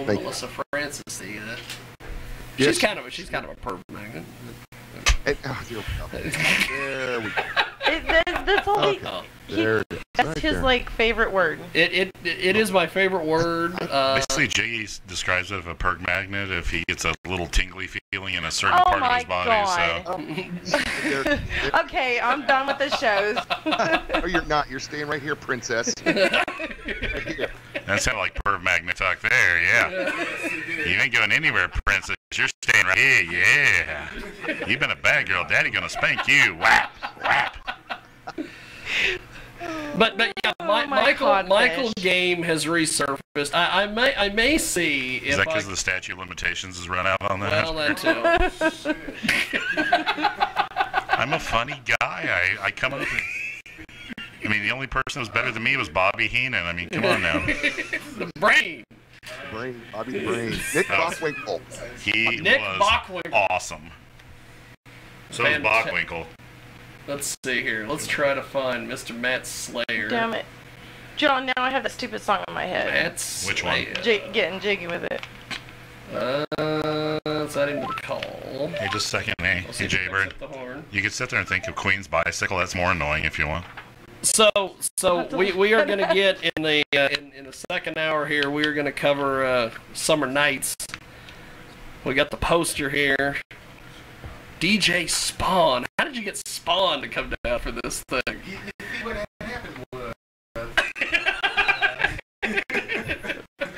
told Melissa Francis she's kind of a perv magnet. There we go. That's all that's his like favorite word. It is my favorite word. Basically, Jiggy describes it as a perk magnet if he gets a little tingly feeling in a certain part of his body. So. Okay, I'm done with the shows. Oh, you're not. You're staying right here, princess. Right here. That sounded like perv magnet talk there. Yeah. You ain't going anywhere, princess. You're staying right here. Yeah. You've been a bad girl. Daddy gonna spank you. Whap, whap. But yeah, Michael Game has resurfaced. I may see if is that because the statute of limitations has run out on that? Well, that too. I'm a funny guy. I come up with. I mean, the only person that was better than me was Bobby Heenan. I mean, come on now. The brain. Bobby the Brain. Nick Bockwinkel. He was awesome. So was Bockwinkel. Let's see here. Let's try to find Mr. Matt Slayer. Damn it. John, now I have that stupid song in my head. Matt Slayer. Which one? Getting jiggy with it. Let's add him to the call. Hey, just a second. Hey, Jaybird. You could sit there and think of Queen's Bicycle. That's more annoying if you want. So we are going to get in the in the second hour here. We are going to cover Summer Nights. We got the poster here. DJ Spawn. How did you get Spawn to come down for this thing? What happened was...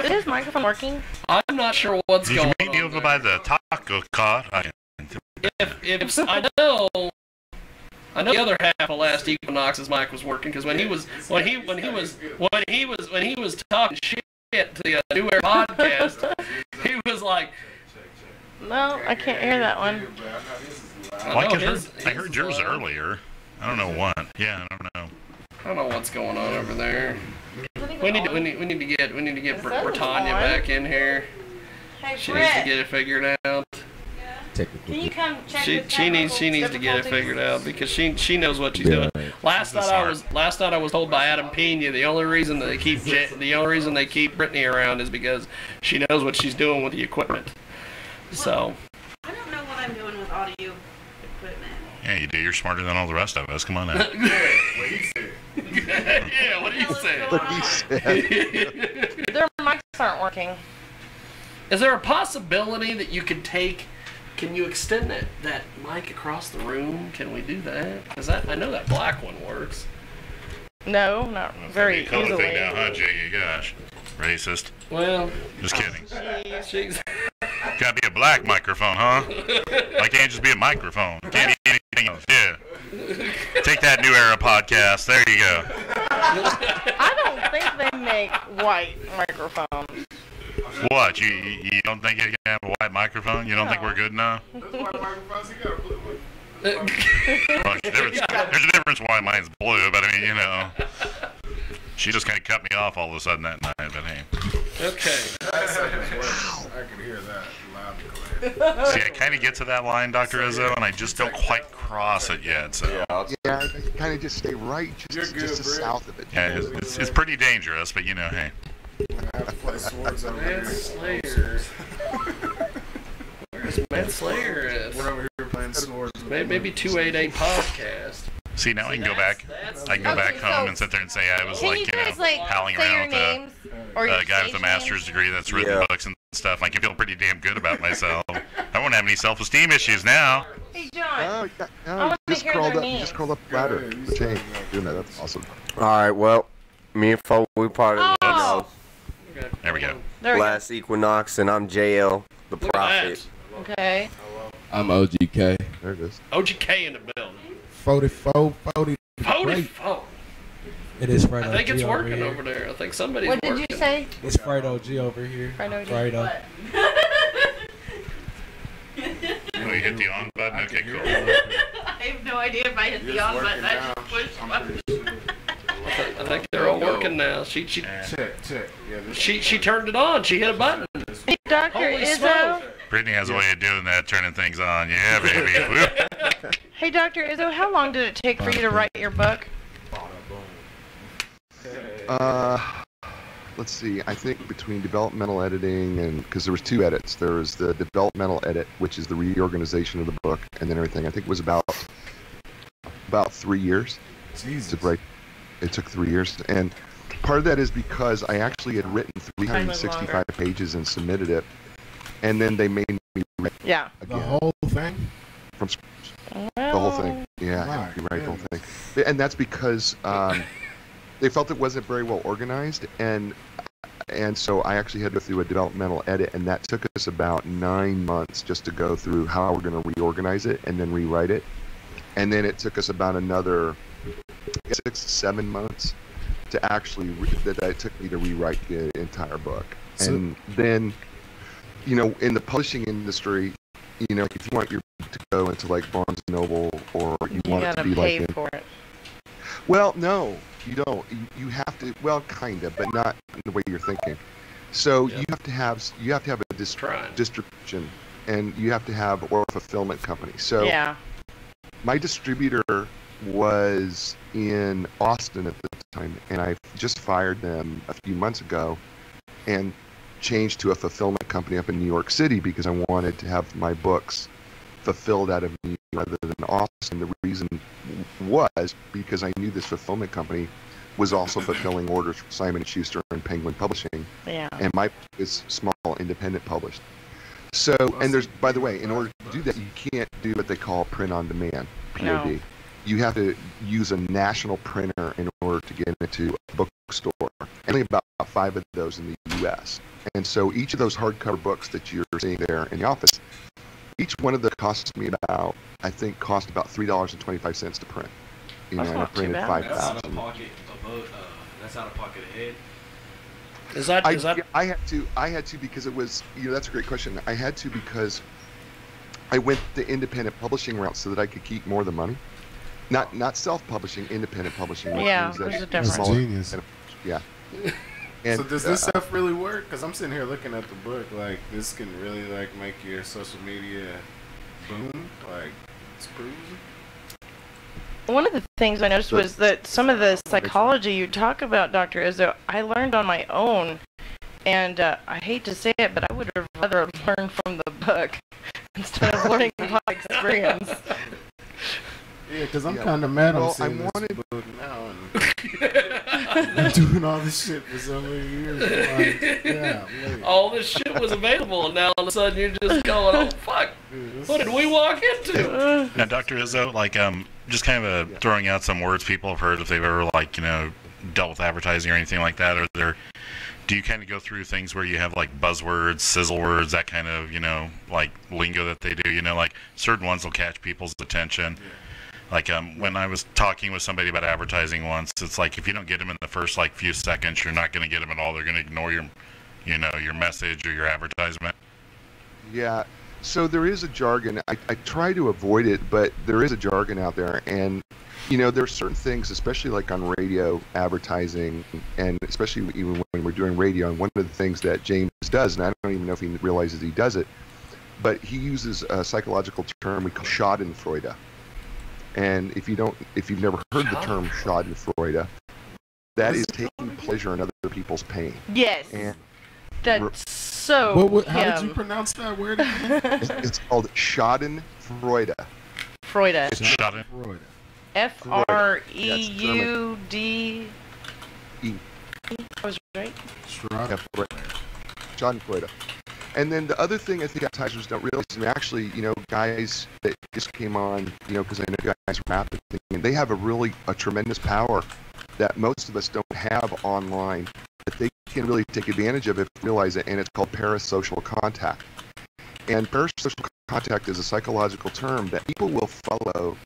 Is his microphone working? I'm not sure what's going on. Did you meet me over by the taco cart? If I know the other half of last Equinox's mic was working because when he was talking shit to the New Era podcast, he was like. No, I can't hear that one. Well, I heard yours earlier. I don't know what. Yeah, I don't know. I don't know what's going on over there. We need to get Britannia back in here. Hey, she needs to get it figured out. Can you come check she needs to get it figured out because she knows what she's doing. Last night I was told by Adam Pena the only reason they keep Brittany around is because she knows what she's doing with the equipment. So. I don't know what I'm doing with audio equipment. Yeah, you do. You're smarter than all the rest of us. Come on now. What he said. Yeah, what he said. What he said. Their mics aren't working. Is there a possibility that you could take? Can you extend that mic across the room? Can we do that? Because I know that black one works. No, not very easily. Thing now, huh, Jiggy? Gosh, racist. Well, just kidding. She's gotta be a black microphone, huh? I can't just be a microphone. Can't be anything else. Yeah. Take that New Era podcast. There you go. I don't think they make white microphones. What? You don't think you can have a white microphone? You don't think we're good enough? Well, there's a difference why mine's blue, but I mean, you know. She just kind of cut me off all of a sudden that night, but hey. Okay. I can hear that loud and clear. See, I kind of get to that line, Dr. Izzo, and I just don't quite cross it yet, so. Yeah, I kind of just stay right, just to south of it. Yeah, it's pretty dangerous, but you know, hey. I have to play swords over here. Matt Slayer. Where's Matt Slayer at? We're over here playing swords. Maybe 288 podcast. See, now I can go back. I can go back home and sit there and say I was like, you know, howling around with a guy with a master's degree that's written books and stuff. I can feel pretty damn good about myself. I won't have any self-esteem issues now. Hey, John. No, you just crawled up the ladder. The chain. Doing that. That's awesome. All right, well, me and Fo, we part of the There we go. last Equinox, and I'm JL, the Prophet. Okay. I'm OGK. There it is. OGK in the building. 44. It is Fredo. I think it's working over there. I think somebody's working. What did you say? It's Fredo G over here. Fredo. Oh, you hit the on button? Okay, cool. I have no idea if I hit the on button. I just pushed button. I think they're all working now. She turned it on. She hit a button. Hey, Dr. Izzo. Brittany has a way of doing that, turning things on. Yeah, baby. Hey, Dr. Izzo, how long did it take for you to write your book? let's see. I think between developmental editing and because there was 2 edits. There was the developmental edit, which is the reorganization of the book, and then everything. I think it was about 3 years. Jesus. It took 3 years, and part of that is because I actually had written 365 pages and submitted it, and then they made me write Yeah. again. The whole thing? From scratch. The whole thing. Yeah, I had to rewrite the whole thing. And that's because they felt it wasn't very well organized, and so I actually had to go through a developmental edit, and that took us about 9 months just to go through how we're going to reorganize it and then rewrite it. And then it took us about another 6 to 7 months to actually that it took me to rewrite the entire book. And then, you know, in the publishing industry, you know, if you want your book to go into like Barnes and Noble, or you want it to be like, for it. well, no, you don't. You have to. Well, kind of, but not in the way you're thinking. So you have to have a distribution, and you have to have or a fulfillment company. So my distributor was in Austin at the time, and I just fired them a few months ago, and changed to a fulfillment company up in New York City because I wanted to have my books fulfilled out of New York rather than Austin. The reason was because I knew this fulfillment company was also fulfilling orders for Simon & Schuster and Penguin Publishing. Yeah. And my book is small, independent published. So, and there's, by the way, in order to do that, you can't do what they call print on demand, POD. No. You have to use a national printer in order to get into a bookstore. Only about 5 of those in the U.S. And so each of those hardcover books that you're seeing there in the office, each one of them costs me about, I think, cost about $3.25 to print. You know, and I printed 5,000. That's out of pocket. That's out of pocket ahead. I had to because it was, you know, that's a great question. I had to because I went the independent publishing route so that I could keep more of the money. Not self-publishing, independent publishing. Yeah, there's a difference. That's genius. Yeah. And, so does this stuff really work? Because I'm sitting here looking at the book, like, this can really, like, make your social media boom? Like, it's proven? One of the things I noticed was that some of the psychology you talk about, Dr. Izzo, I learned on my own. And I hate to say it, but I would have rather learned from the book instead of learning by experience. Yeah, because I'm kind of mad I'm seeing this book now and doing all this shit for so many years. Like, all this shit was available, and now all of a sudden you're just going, oh, fuck, what did we walk into? Now, Dr. Izzo, like, just kind of throwing out some words people have heard if they've ever, like, you know, dealt with advertising or anything like that, do you kind of go through things where you have, like, buzzwords, sizzle words, that kind of, you know, like, lingo that they do, you know, like, certain ones will catch people's attention. Like, when I was talking with somebody about advertising once, it's like, if you don't get them in the first, like, few seconds, you're not going to get them at all. They're going to ignore your, you know, your message or your advertisement. Yeah. So there is a jargon. I try to avoid it, but there is a jargon out there. And, you know, there are certain things, especially like on radio advertising, and especially even when we're doing radio, and one of the things that James does, and I don't even know if he realizes he does it, but he uses a psychological term we call Schadenfreude. And if you've never heard the term Schadenfreude, that is taking pleasure in other people's pain. Yes. And that's so. How did you pronounce that word again? It's called Schadenfreude. Freude. It's Schadenfreude. F-R-E-U-D. E. I was right. Schadenfreude. And then the other thing I think advertisers don't realize, and actually, you know, guys that just came on, you know, because I know guys rap and they have a tremendous power that most of us don't have online, that they can really take advantage of if they realize it, and it's called parasocial contact. And parasocial contact is a psychological term that people will follow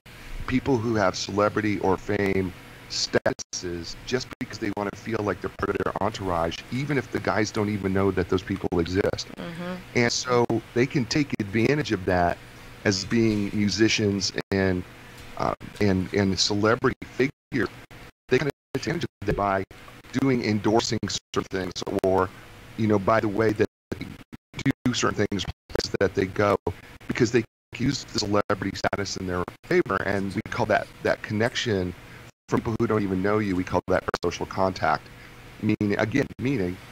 people who have celebrity or fame statuses just because they want to feel like they're part of their entourage, even if the guys don't even know that those people exist. Mm-hmm. And so they can take advantage of that as being musicians and celebrity figures. They can take advantage of that by endorsing certain things, or, you know, by the way that they do certain things that they go, because they use the celebrity status in their favor, and we call that connection. From people who don't even know you, we call that social contact. meaning,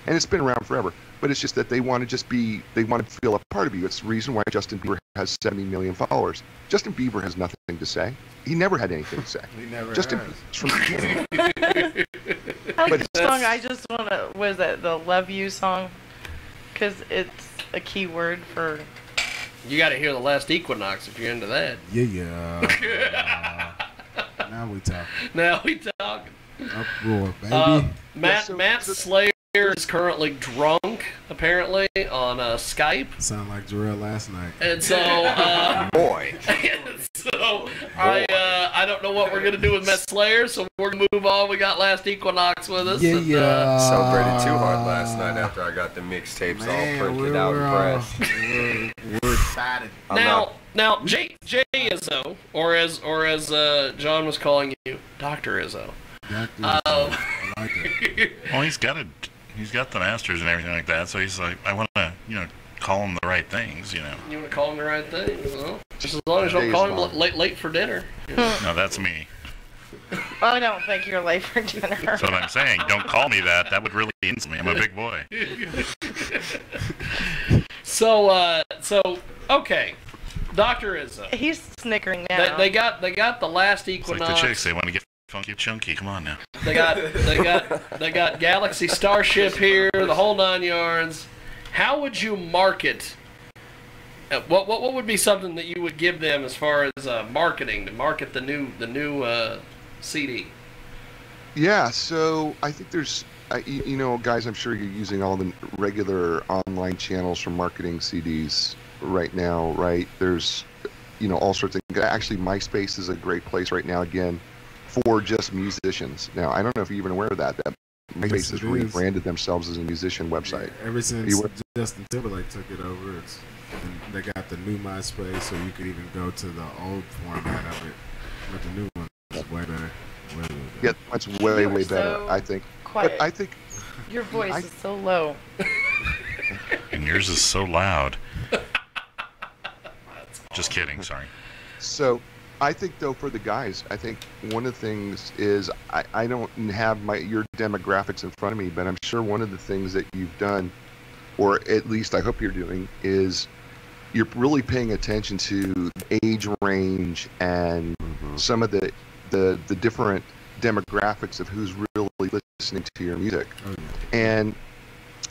and it's been around forever. But it's just that they want to feel a part of you. It's the reason why Justin Bieber has 70 million followers. Justin Bieber has nothing to say. He never had anything to say. He never Justin has. Bieber's from the beginning. I like the song. I just want to. Was it the "Love You" song? Because it's a key word for. You got to hear the last Equinox if you're into that. Yeah. Now we talking. Now we talking. Uproar, baby. Matt Slayer is currently drunk, apparently, on Skype. Sound like Jarrell last night. And so, boy. So I don't know what we're gonna do with Matt Slayer, so we're gonna move on. We got last Equinox with us. Yeah. Celebrated too hard last night after I got the mixtapes all printed out and pressed. We're excited. Now, Jay Izzo, or as John was calling you, Dr. Izzo. I like it. Well, he's got the masters and everything like that, so he's like, I want to, call him the right things, You want to call him the right things, well, just as long as you don't call him late for dinner. No, that's me. I don't think you're late for dinner. That's what I'm saying. Don't call me that. That would really insult me. I'm a big boy. So okay, Dr. Izzo. He's snickering now. They got the last Equinox. It's like the chicks. They want to get funky chunky. Come on now. They got Galaxy Starship here, the whole 9 yards. How would you market? What would be something that you would give them as far as marketing to market the new CD? Yeah, so I think there's, guys, I'm sure you're using all the regular online channels for marketing CDs right now, right? There's, all sorts of things. Actually, MySpace is a great place right now, again, for just musicians. Now, I don't know if you're even aware of that MySpace has rebranded themselves as a musician website. Yeah, ever since Justin Timberlake took it over, they got the new MySpace, so you could even go to the old format of it. But the new one is way better. Way better. Yeah, that's way better, I think. Quiet. But I think your voice is so low. And yours is so loud. Just kidding, sorry. So, I think though for the guys, I think one of the things is I don't have your demographics in front of me, but I'm sure one of the things that you've done, or at least I hope you're doing, is you're really paying attention to age range and some of the different demographics of who's really listening to your music. And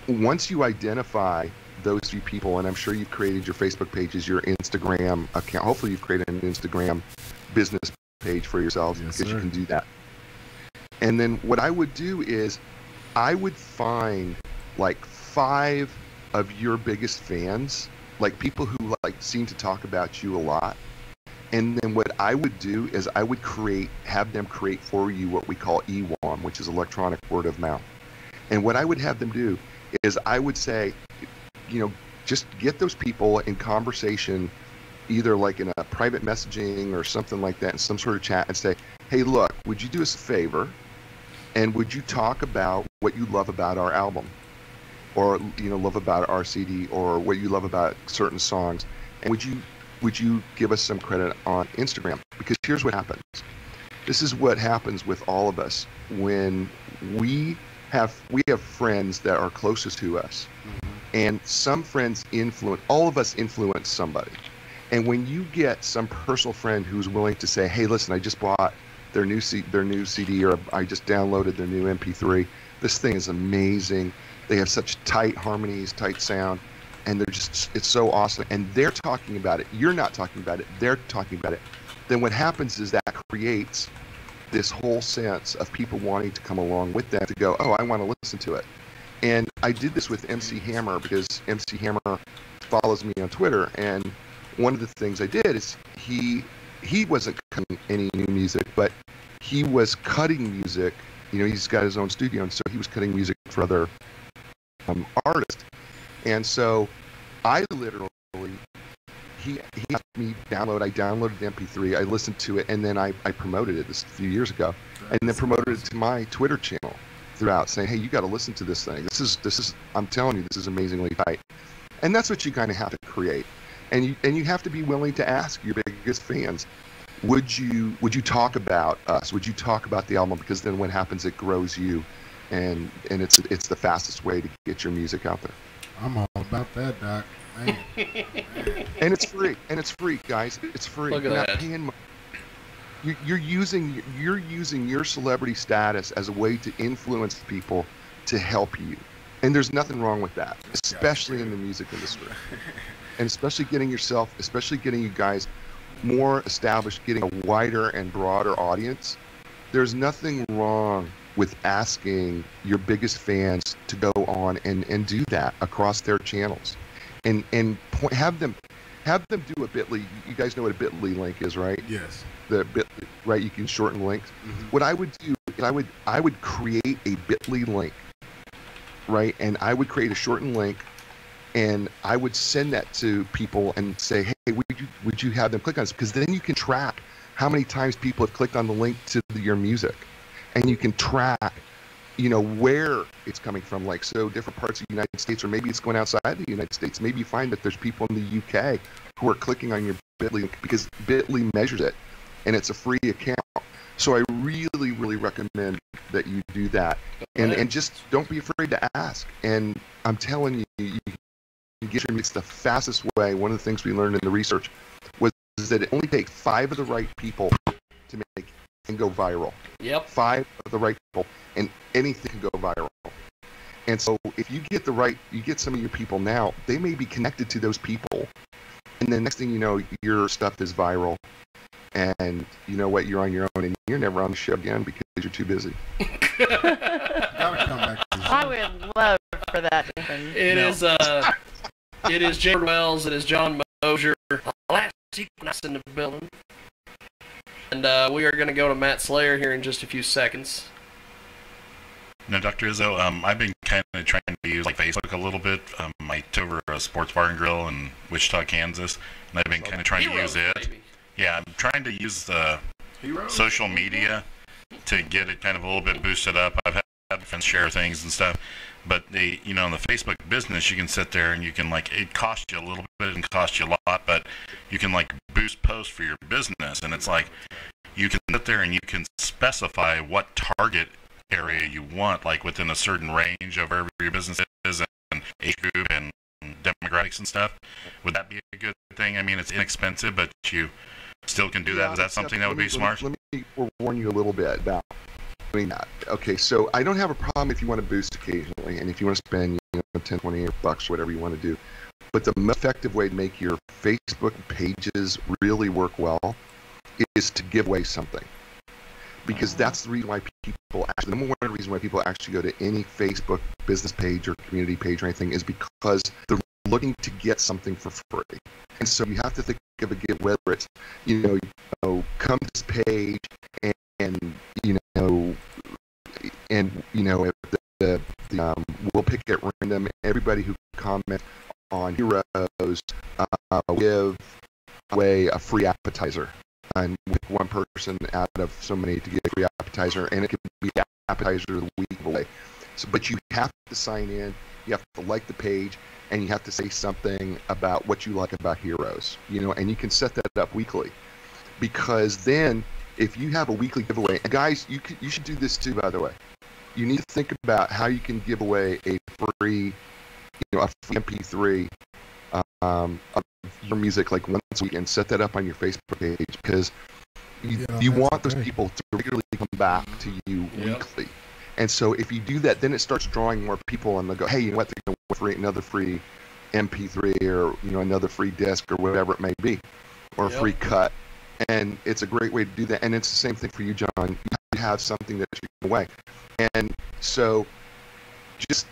once you identify those few people, and I'm sure you've created your Facebook pages, your Instagram account. Hopefully you've created an Instagram business page for yourselves, because you can do that. And then what I would do is I would find like 5 of your biggest fans, like people who seem to talk about you a lot. And then what I would do is I would have them create for you what we call EWAM, which is electronic word of mouth. And what I would have them do is I would say, just get those people in conversation, either like in a private messaging or something like that, in some sort of chat, and say, hey, look, would you do us a favor, and would you talk about what you love about our album, or love about our CD, or what you love about certain songs, and would you give us some credit on Instagram? Because here's what happens. This is what happens with all of us when we have friends that are closest to us. And some friends all of us influence somebody. And when you get some personal friend who's willing to say, hey, listen, I just bought their new CD, or I just downloaded their new MP3. This thing is amazing. They have such tight harmonies, tight sound, and it's so awesome. And they're talking about it. You're not talking about it. They're talking about it. Then what happens is that creates this whole sense of people wanting to come along with that, to go, oh, I want to listen to it. And I did this with MC Hammer, because MC Hammer follows me on Twitter, and one of the things I did is he wasn't cutting any new music, but he was cutting music. He's got his own studio, and so he was cutting music for other artists. And so I literally, he asked me download. I downloaded the MP3, I listened to it, and then I promoted it a few years ago, and then promoted it to my Twitter channel throughout, saying, hey, you got to listen to this thing. This is I'm telling you, this is amazingly tight. And that's what you kind of have to create. And you have to be willing to ask your biggest fans, would you talk about us? Would you talk about the album? Because then what happens, it grows you. and it's the fastest way to get your music out there. I'm all about that, Doc. Man. And it's free. And it's free, guys. It's free. Look at You're that. not paying money. You're using your celebrity status as a way to influence people to help you. And there's nothing wrong with that, especially in the music industry. And especially getting you guys more established, getting a wider and broader audience. There's nothing wrong with asking your biggest fans to go on and do that across their channels. And have them do a Bitly. You guys know what a Bitly link is, right? Yes. The Bitly, right? You can shorten links. Mm-hmm. What I would do is I would create a Bitly link, right? And I would create a shortened link, and I would send that to people and say, hey, would you have them click on this? Because then you can track how many times people have clicked on the link to your music, and you can track, where it's coming from. Like, so different parts of the United States, or maybe it's going outside the United States. Maybe you find that there's people in the UK who are clicking on your Bitly link because Bitly measures it, and it's a free account. So I really, really recommend that you do that, and just don't be afraid to ask. And I'm telling you, you can get your. It's the fastest way. One of the things we learned in the research was that it only takes 5 of the right people to make and go viral. Yep. 5 of the right people, and anything can go viral. And so if you get some of your people now, they may be connected to those people, and then next thing you know, your stuff is viral. And you know what? You're on your own, and you're never on the show again because you're too busy. I would love for that to happen. It is Jared Wells. It is John Mosier. Last Equinox in the building. And we are going to go to Matt Slayer here in just a few seconds. No, Dr. Izzo, I've been kind of trying to use Facebook a little bit. I took over a sports bar and grill in Wichita, Kansas, and I've been kind of trying to use it. Baby. Yeah, I'm trying to use the social media to get it kind of a little bit boosted up. I've had friends share things and stuff, but in the Facebook business, you can sit there and you can it costs you a little bit and costs you a lot, but you can boost posts for your business, and it's you can sit there and you can specify what target area you want, within a certain range of wherever your business is and age group and demographics and stuff. Would that be a good thing? I mean, it's inexpensive, but you still can do that. Is that something that would be smart? Let me warn you a little bit about doing that. Okay, so I don't have a problem if you want to boost occasionally, and if you want to spend 10, 20 bucks, whatever you want to do. But the most effective way to make your Facebook pages really work well is to give away something. Because that's the reason why people actually, the number one reason why people actually go to any Facebook business page or community page or anything is because they're looking to get something for free. And so you have to think of a gift, whether it's, come to this page we'll pick at random everybody who comments on Heroes, give away a free appetizer. And with one person out of so many to get a free appetizer, and it could be appetizer of the week away. So, but you have to sign in, you have to like the page, and you have to say something about what you like about Heroes, and you can set that up weekly. Because then, if you have a weekly giveaway, and guys, you should do this too, by the way. You need to think about how you can give away a free MP3 of your music once a week and set that up on your Facebook page, because you want those people to regularly come back to you weekly. And so if you do that, then it starts drawing more people, and they'll go, hey, you know what, they're going to want another free MP3 or another free disc or whatever it may be, or a free cut. And it's a great way to do that. And it's the same thing for you, John. You have something that you give away. And so just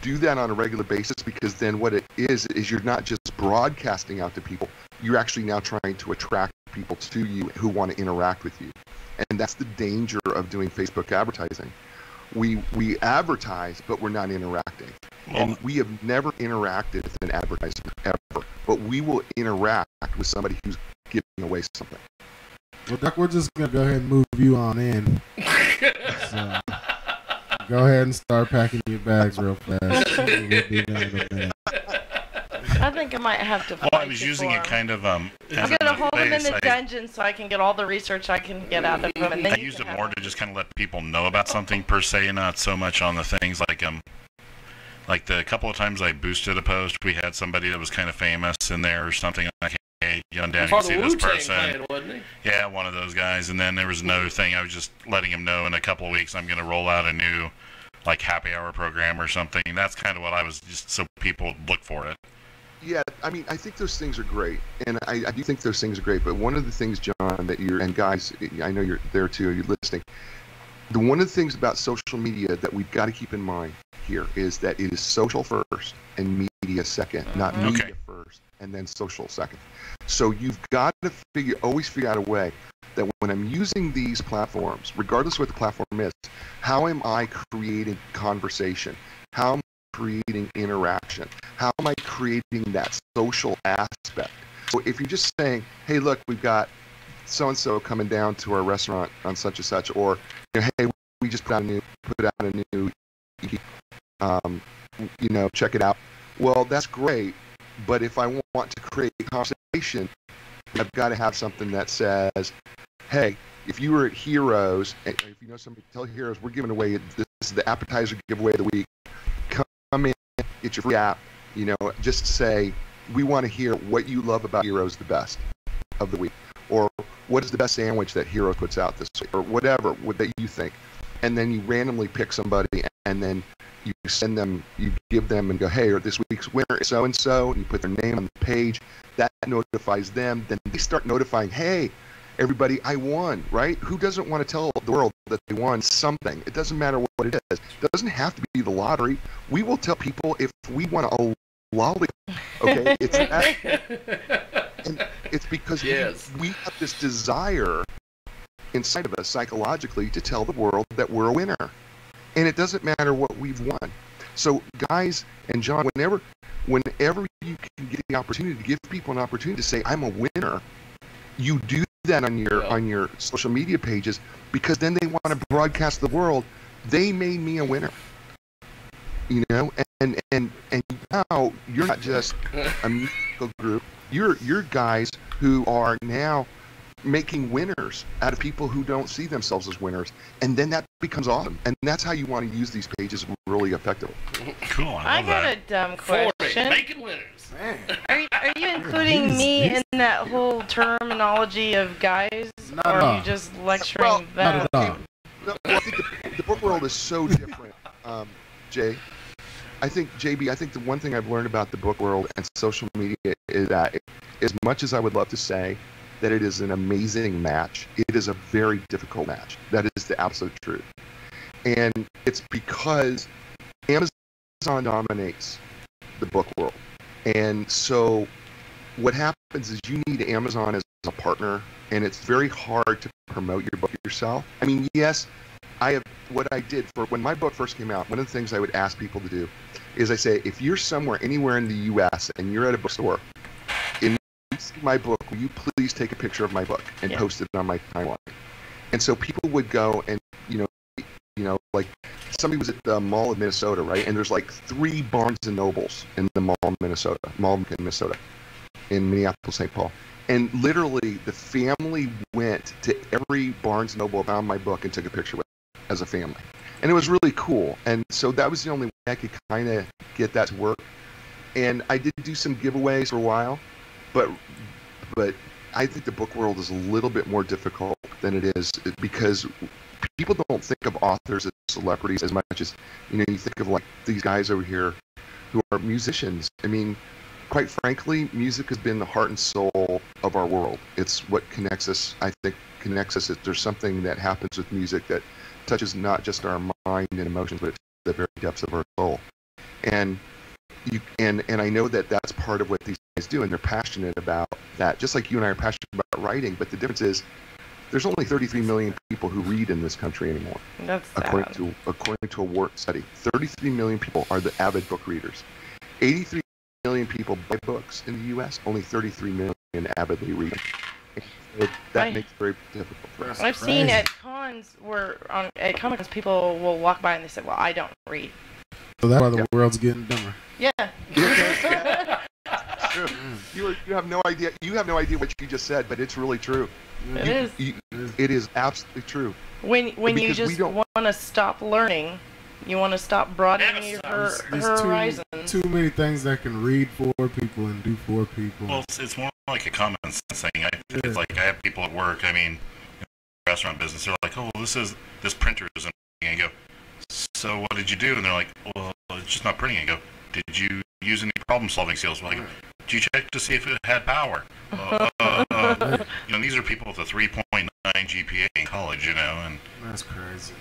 do that on a regular basis, because then what it is you're not just broadcasting out to people, you're actually now trying to attract people to you who want to interact with you. And that's the danger of doing Facebook advertising. We advertise, but we're not interacting. And we have never interacted with an advertisement ever, but we will interact with somebody who's giving away something. Well, Doc, we're just going to go ahead and move you on in. So, go ahead and start packing your bags real fast. We'll be done in a minute. I think I might have to. Well, I was using it kind of I'm gonna hold him in the dungeon so I can get all the research I can get out of him. And then I used it more to just kind of let people know about something per se, not so much on the things like the couple of times I boosted a post, we had somebody that was kind of famous in there or something. Like, hey, young Danny, you see this person? Fan, wasn't he? Yeah, one of those guys. And then there was another thing. I was just letting him know in a couple of weeks I'm going to roll out a new like happy hour program or something. That's kind of what I was just so people would look for it. Yeah, I mean, I think those things are great, and I do think those things are great. But one of the things, John, that and guys, I know you're there too. You're listening. One of the things about social media that we've got to keep in mind here is that it is social first and media second, not media first and then social second. So you've got to always figure out a way that when I'm using these platforms, regardless of what the platform is, how am I creating conversation? How am I creating interaction? How am I creating that social aspect? So if you're just saying, hey, look, we've got so-and-so coming down to our restaurant on such and such, or hey, we just put out a new check it out. Well, that's great, but if I want to create conversation, I've got to have something that says, hey, if you were at Heroes, and if you know somebody, tell Heroes, we're giving away, this is the appetizer giveaway of the week. Come in, get your free app, just say, we want to hear what you love about Heroes the best of the week. Or what is the best sandwich that Hero puts out this week, or whatever that you think. And then you randomly pick somebody, and then you send them, you give them and go, hey, this week's winner is so-and-so, and you put their name on the page. That notifies them. Then they start notifying, hey, everybody, I won, right? Who doesn't want to tell the world that they won something? It doesn't matter what it is. It doesn't have to be the lottery. We will tell people if we want a lollipop, okay? It's that. And it's because we have this desire inside of us psychologically to tell the world that we're a winner. And it doesn't matter what we've won. So guys and John, whenever you can get the opportunity to give people an opportunity to say, I'm a winner, you do that on your social media pages, because then they want to broadcast to the world, they made me a winner. And now you're not just a musical group. You're guys who are now making winners out of people who don't see themselves as winners, and then that becomes awesome. And that's how you want to use these pages really effectively. Cool. I got a dumb question. Making winners. Are you including me in that whole terminology of guys, or are you just lecturing them? Well, I think the book world is so different, Jay. I think the one thing I've learned about the book world and social media is that as much as I would love to say that it is an amazing match, it is a very difficult match. That is the absolute truth. And it's because Amazon dominates the book world. And so what happens is you need Amazon as a partner, and it's very hard to promote your book yourself. I mean, yes, what I did for when my book first came out, one of the things I would ask people to do is I say, if you're anywhere in the U.S. and you're at a bookstore, and you see my book, will you please take a picture of my book and post it on my timeline? And so people would go and, like somebody was at the Mall of Minnesota, right? And there's like 3 Barnes and Nobles in the Mall in Minnesota, in Minneapolis, St. Paul. And literally the family went to every Barnes and Noble, found my book, and took a picture with it as a family. And it was really cool. And so that was the only way I could kind of get that to work. And I did do some giveaways for a while, but I think the book world is a little bit more difficult than it is, because people don't think of authors as celebrities as much as, you think of like these guys over here who are musicians. I mean, quite frankly, music has been the heart and soul of our world. It's what connects us. I think connects us. There's something that happens with music that touches not just our mind and emotions, but the very depths of our soul. And I know that that's part of what these guys do, and they're passionate about that, just like you and I are passionate about writing. But the difference is, there's only 33 million people who read in this country anymore. That's according to a Wharton study. 33 million people are the avid book readers. 83 million people buy books in the U.S. Only 33 million avidly read. So that makes it very difficult for us. I've seen at cons at Comic Cons, people will walk by and they say, "Well, I don't read." So that's why the world's getting dumber. Yeah. You have no idea. You have no idea what you just said, but it's really true. It It is absolutely true. When you just want to stop learning, you want to stop broadening your horizons. Too many things that can read for people and do for people. Well, it's more like a common sense thing. It's like I have people at work. I mean, in the restaurant business, they're like, "Oh, this printer isn't." And you go, "So what did you do?" And they're like, "Well, it's just not printing." And you go, "Did you use any problem-solving skills?" Like, did you check to see if it had power? These are people with a 3.9 GPA in college, and that's crazy.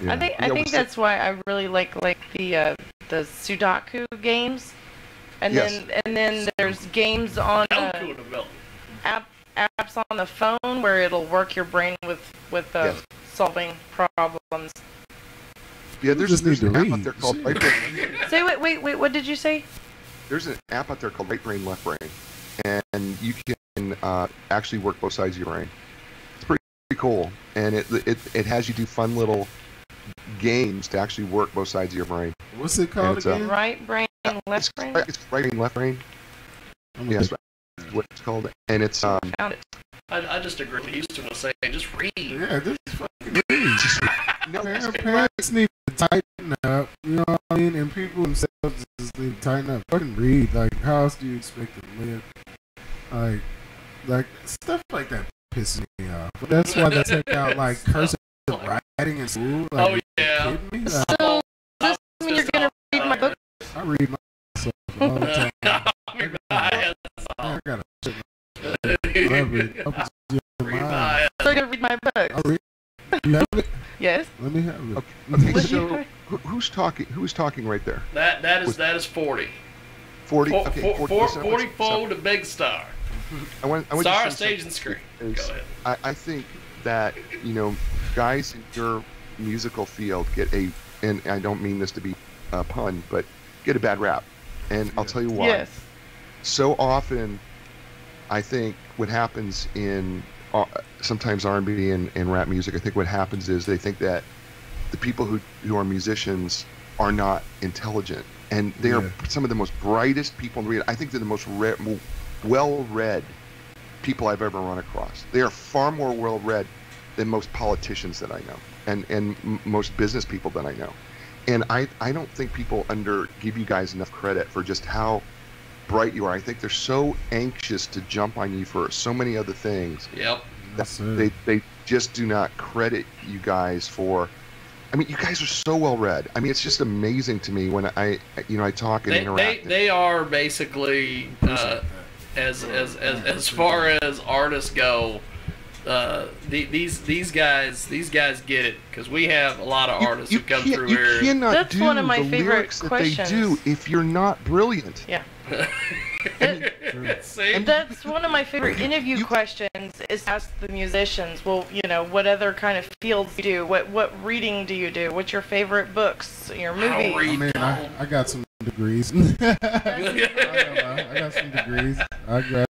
Yeah. I think that's why I really like the Sudoku games, and then there's games on apps on the phone where it'll work your brain with solving problems. Yeah, there's an app out there called Right Brain. Say wait, what did you say? There's an app out there called Right Brain, Left Brain, and you can actually work both sides of your brain. It's pretty cool, and it has you do fun little games to actually work both sides of your brain. What's it called again? Right brain, left brain? It's right brain, left brain. Yes, that's what it's called. And it's I just agree with Houston was saying, just read. Yeah, just fucking read. Parents need to tighten up, you know what I mean? And people themselves just need to tighten up. Fucking read. Like, how else do you expect to live? Like stuff like that pisses me off. But that's why they take out like cursive writing in school. Like, oh yeah. You kidding me? So does this mean you're gonna read my book? I read myself all the time. I gotta They're gonna read my book. You have it? Yes. Let me have it. Okay, so who's talking? Who's talking right there? That is 40. 40. Okay, 44 to Big Star. I want Star, stage, and screen. Go ahead. I think that guys in your musical field get and I don't mean this to be a pun, but get a bad rap, and I'll tell you why. Yes. So often, I think what happens in sometimes R&B and rap music, I think what happens is they think that the people who are musicians are not intelligent, and they are some of the most brightest people in the world. I think they're the most well-read people I've ever run across. They are far more well-read than most politicians that I know, and most business people that I know. And I don't think people give you guys enough credit for just how bright you are. I think they're so anxious to jump on you for so many other things. Yep. That they just do not credit you guys for. I mean, you guys are so well read. I mean, it's just amazing to me when I talk and interact. They are basically as far as artists go. These guys get it, because we have a lot of artists who come through here. You cannot That's do one of my the favorite lyrics questions. that they do if you're not brilliant. Yeah. See? That's one of my favorite interview questions, is ask the musicians, well, what other kind of fields do you do? What reading do you do? What's your favorite books, your movies? I mean, I got some degrees. I got some degrees. I graduated